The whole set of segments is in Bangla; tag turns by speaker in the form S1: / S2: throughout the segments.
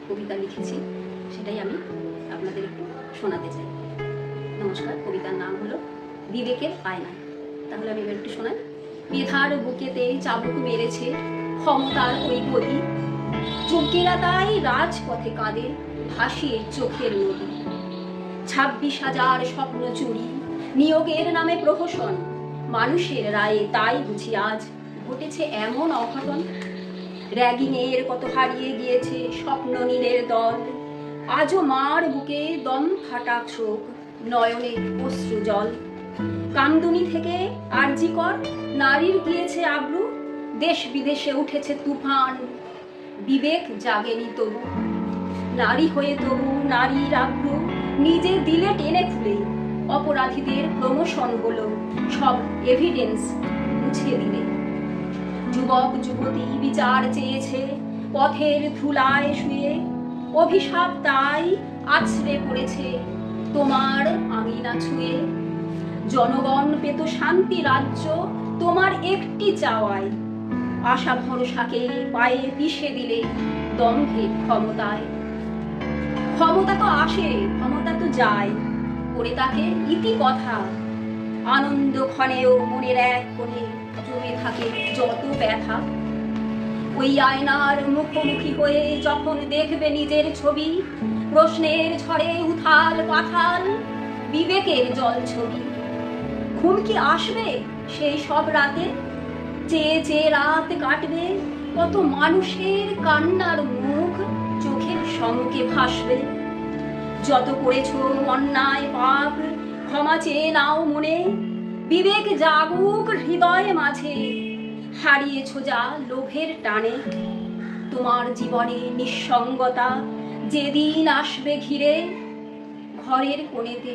S1: কবিতা লিখেছি, সেটাই আমি আপনাদের একটু শোনাতে চাই। নমস্কার। কবিতার নাম হলো বিবেকের আয়নায়। তাহলে আমি এবার একটু শোনাই। মেধার বুকেতে চাবুক মেরেছে ক্ষমতার ওই গদি, যোগ্যেরা তাই রাজপথে কাঁদে ভাসিয়ে চোখের নদী। 26,000 স্বপ্ন চুরি, নিয়োগের নামে প্রহসন, মানুষের রায়ে তাই বুঝি আজ ঘটেছে এমন অঘটন। র্যাগিংয়ের কত হারিয়ে গিয়েছে স্বপ্ন নীলের দল, আজও মার বুকে দম ফাটা শোক, নয়নে অশ্রু জল। কামদুনি থেকে আরজিকর নারীর গিয়েছে আব্রু, দেশ বিদেশে উঠেছে তুফান, বিবেক জাগেনি তবু। নারী হয়ে তবু নারীর আব্রু নিজে দিলে টেনে খুলে, অপরাধীদের প্রমোশন হলো সব এভিডেন্স মুছে দিলে। যুবক যুবতী বিচার চেয়েছে পথের ধুলায় শুয়ে, অভিশাপ তাই আছড়ে পড়েছে তোমার আঙিনা ছুঁয়ে। জনগণ পেত শান্তি রাজ্য তোমার একটি চাওয়ায়, আশা ভরসাকে পায়ে পিষে দিলে দম্ভের ক্ষমতায়। ক্ষমতা তো আসে, ক্ষমতা তো যায়, করে তাকে ইতি কথা। আনন্দ ক্ষণেও মনের এক কোণে জমে থাকে যত ব্যথা। ওই আয়নার মুখোমুখি হয়ে যখন দেখবে নিজের ছবি, প্রশ্নের ঝড়ে উথাল পাথাল বিবেকের জল ছবি। ঘুম কি আসবে সেই সব রাতে, চেয়ে চেয়ে রাত কাটবে, কত মানুষের কান্নার মুখ চোখের সম্মুখে ভাসবে। যত করেছ অন্যায় পাপ ক্ষমা চেয়ে নাও মনে, বিবেক জাগুক হৃদয়ে মাঝে, হারিয়েছ যা লোভের টানে। তোমার জীবনে নিঃসঙ্গতা যেদিন আসবে ঘিরে, ঘরের কোণেতে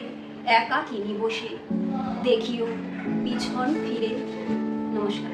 S1: একাকিনী বসে দেখিও পিছন ফিরে। নমস্কার।